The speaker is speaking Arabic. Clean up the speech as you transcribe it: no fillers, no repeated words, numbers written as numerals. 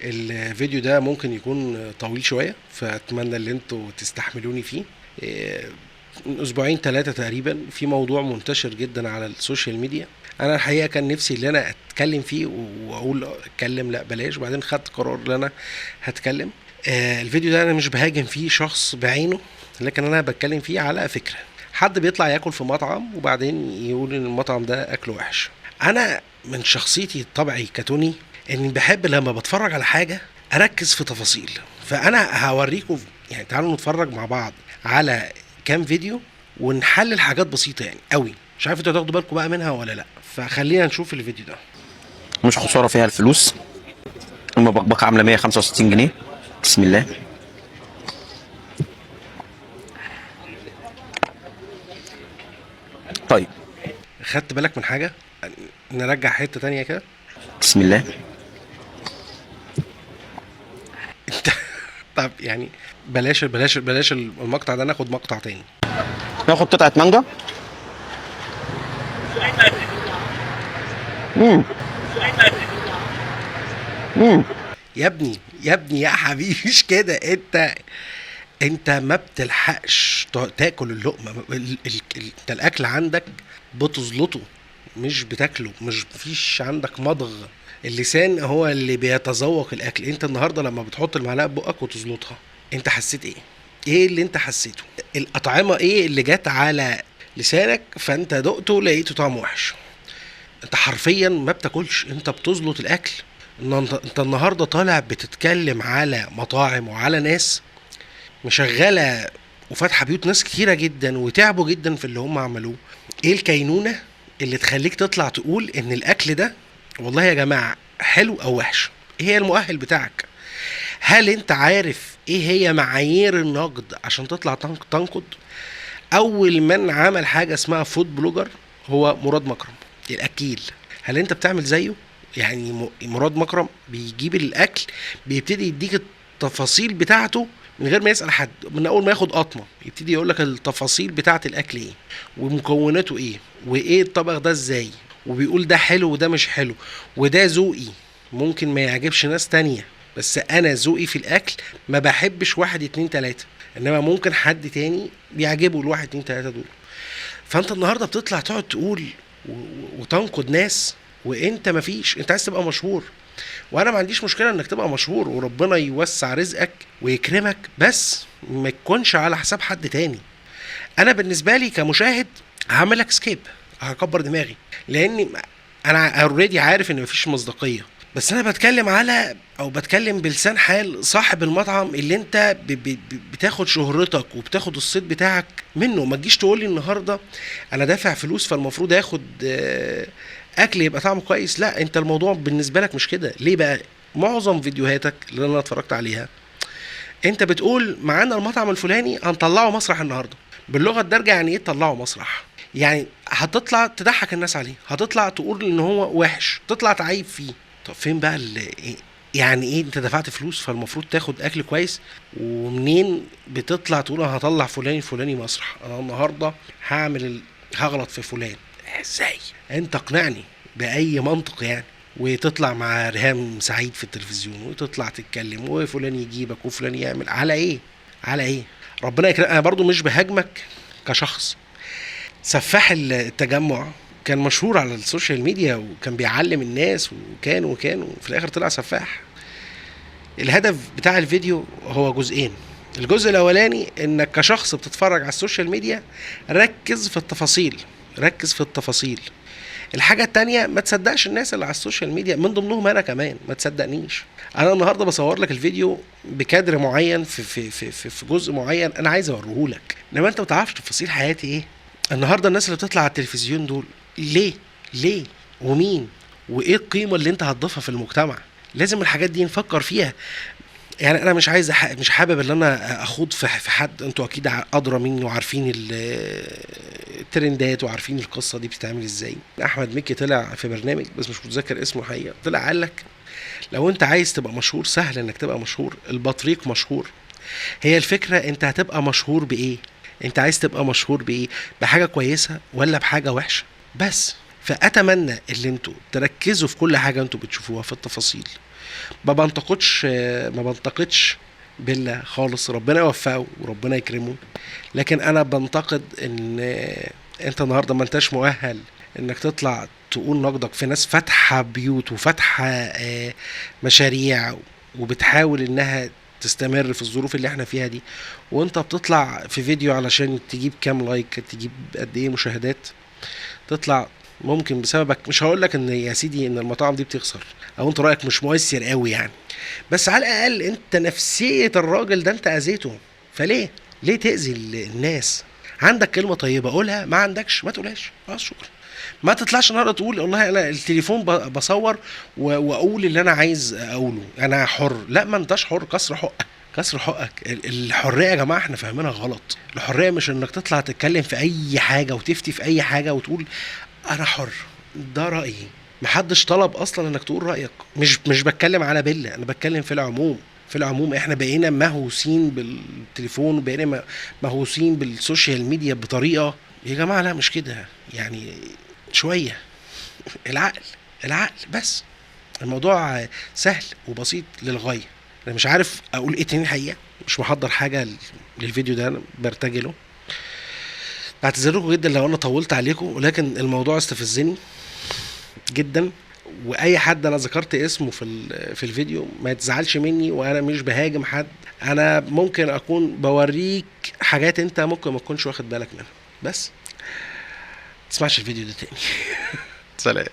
الفيديو ده ممكن يكون طويل شوية، فأتمنى اللي انتوا تستحملوني فيه. إيه، من أسبوعين 3 تقريبا في موضوع منتشر جدا على السوشيال ميديا. أنا الحقيقة كان نفسي اللي أنا أتكلم فيه وأقول أتكلم لأ بلاش، وبعدين خدت قرار اللي أنا هتكلم. الفيديو ده أنا مش بهاجم فيه شخص بعينه، لكن أنا بتكلم فيه على فكرة. حد بيطلع ياكل في مطعم وبعدين يقول ان المطعم ده اكله وحش. انا من شخصيتي طبعي كتوني اني بحب لما بتفرج على حاجه اركز في تفاصيل. فانا هوريكم، يعني تعالوا نتفرج مع بعض على كام فيديو ونحلل حاجات بسيطه يعني قوي. مش عارف انتوا هتاخدوا بالكم بقى منها ولا لا، فخلينا نشوف الفيديو ده. مش خساره فيها الفلوس. المبكبكه عامله 165 جنيه. بسم الله. طيب خدت بالك من حاجه؟ نرجع حته تانية كده. بسم الله. طب يعني بلاش المقطع ده، ناخد مقطع تاني. ناخد قطعه مانجا. امم يا ابني يا حبيبي، مش كده. انت ما بتلحقش تاكل اللقمه. انت الاكل عندك بتزلطه مش بتاكله، مش فيش عندك مضغ. اللسان هو اللي بيتذوق الاكل. انت النهارده لما بتحط المعلقه بقك وتزلطها، انت حسيت ايه؟ ايه اللي انت حسيته؟ الاطعمه ايه اللي جت على لسانك فانت دقته لقيته طعمه وحش؟ انت حرفيا ما بتاكلش، انت بتزلط الاكل. انت النهارده طالع بتتكلم على مطاعم وعلى ناس مشغله وفاتحه بيوت ناس كتيره جدا وتعبوا جدا في اللي هم عملوه. ايه الكينونه اللي تخليك تطلع تقول ان الاكل ده والله يا جماعه حلو او وحش؟ ايه هي المؤهل بتاعك؟ هل انت عارف ايه هي معايير النقد عشان تطلع تنقد؟ اول من عمل حاجه اسمها فود بلوجر هو مراد مكرم الاكيل. هل انت بتعمل زيه؟ يعني مراد مكرم بيجيب الاكل، بيبتدي يديك التفاصيل بتاعته من غير ما يسال حد. من اول ما ياخد قطمه يبتدي يقول لك التفاصيل بتاعه الاكل ايه ومكوناته ايه وايه الطبق ده ازاي، وبيقول ده حلو وده مش حلو وده ذوقي. ممكن ما يعجبش ناس تانية، بس انا ذوقي في الاكل ما بحبش واحد اتنين تلاتة، انما ممكن حد تاني بيعجبه الواحد اتنين تلاتة دول. فانت النهارده بتطلع تقعد تقول وتنقد ناس وانت مفيش. انت عايز تبقى مشهور، وانا ما عنديش مشكله انك تبقى مشهور وربنا يوسع رزقك ويكرمك، بس ما تكونش على حساب حد تاني. انا بالنسبه لي كمشاهد هعملك سكيب، هكبر دماغي، لاني انا اوريدي عارف ان مفيش مصداقيه. بس انا بتكلم على او بتكلم بلسان حال صاحب المطعم اللي انت بتاخد شهرتك وبتاخد الصيت بتاعك منه. ما تجيش تقول لي النهارده انا دافع فلوس فالمفروض اخد اكل يبقى طعمه كويس. لا، انت الموضوع بالنسبه لك مش كده. ليه بقى؟ معظم فيديوهاتك اللي انا اتفرجت عليها انت بتقول معانا المطعم الفلاني هنطلعه مسرح النهارده. باللغه الدارجه يعني ايه تطلعه مسرح؟ يعني هتطلع تضحك الناس عليه، هتطلع تقول ان هو وحش، تطلع تعيب فيه. طب فين بقى يعني ايه انت دفعت فلوس فالمفروض تاخد اكل كويس؟ ومنين بتطلع تقول انا هطلع فلان الفلاني مسرح، انا النهارده هغلط في فلان؟ ازاي؟ انت اقنعني باي منطق يعني. وتطلع مع ريهام سعيد في التلفزيون وتطلع تتكلم وفلان يجيبك وفلان يعمل على ايه؟ على ايه؟ ربنا يكرم. انا برضو مش بهاجمك كشخص. سفاح التجمع كان مشهور على السوشيال ميديا وكان بيعلم الناس وكان وفي الاخر طلع سفاح. الهدف بتاع الفيديو هو جزئين. الجزء الاولاني انك كشخص بتتفرج على السوشيال ميديا ركز في التفاصيل، ركز في التفاصيل. الحاجة التانية، ما تصدقش الناس اللي على السوشيال ميديا، من ضمنهم انا كمان. ما تصدقنيش. انا النهارده بصور لك الفيديو بكادر معين في جزء معين انا عايز اوريه لك، انما انت ما تعرفش تفاصيل حياتي ايه. النهارده الناس اللي بتطلع على التلفزيون دول ليه ومين وايه القيمة اللي انت هتضيفها في المجتمع؟ لازم الحاجات دي نفكر فيها. يعني انا مش حابب ان انا اخوض في حد. انتوا اكيد ادرى مني وعارفين الترندات وعارفين القصه دي بتتعمل ازاي. احمد مكي طلع في برنامج بس مش متذكر اسمه حقيقه، طلع قال لك لو انت عايز تبقى مشهور سهل انك تبقى مشهور. البطريق مشهور. هي الفكره انت هتبقى مشهور بايه؟ انت عايز تبقى مشهور بايه؟ بحاجه كويسه ولا بحاجه وحشه؟ بس فاتمنى اللي انتوا تركزوا في كل حاجه انتوا بتشوفوها في التفاصيل، ما بنتقدش بالله خالص، ربنا يوفقه وربنا يكرمه. لكن انا بنتقد ان انت النهارده ما انتش مؤهل انك تطلع تقول نقدك في ناس فاتحه بيوت وفاتحه مشاريع وبتحاول انها تستمر في الظروف اللي احنا فيها دي، وانت بتطلع في فيديو علشان تجيب كام لايك، تجيب قد ايه مشاهدات، تطلع ممكن بسببك. مش هقول لك ان يا سيدي ان المطاعم دي بتخسر او انت رايك مش مؤثر قوي يعني، بس على الاقل انت نفسيه الراجل ده انت اذيته. ليه تاذي الناس؟ عندك كلمه طيبه قولها، ما عندكش ما تقولهاش، خلاص شكرا. ما تطلعش النهارده تقول والله انا التليفون بصور واقول اللي انا عايز اقوله، انا حر. لا، ما انتش حر، كسر حقك، كسر حقك. الحريه يا جماعه احنا فاهمينها غلط. الحريه مش انك تطلع تتكلم في اي حاجه وتفتي في اي حاجه وتقول انا حر. ده رايي، محدش طلب اصلا انك تقول رايك. مش بتكلم على بيلا، انا بتكلم في العموم. في العموم احنا بقينا مهووسين بالتليفون، وبقينا مهووسين بالسوشيال ميديا بطريقه. يا جماعه لا، مش كده يعني، شويه العقل بس. الموضوع سهل وبسيط للغايه. انا مش عارف اقول ايه تاني الحقيقه، مش محضر حاجه للفيديو ده، انا برتجله. بعتذركم جدا لو انا طولت عليكم، ولكن الموضوع استفزني جدا. واي حد انا ذكرت اسمه في الفيديو ما يتزعلش مني، وانا مش بهاجم حد، انا ممكن اكون بوريك حاجات انت ممكن ما تكونش واخد بالك منها. بس تسمعش الفيديو ده تاني. سلام.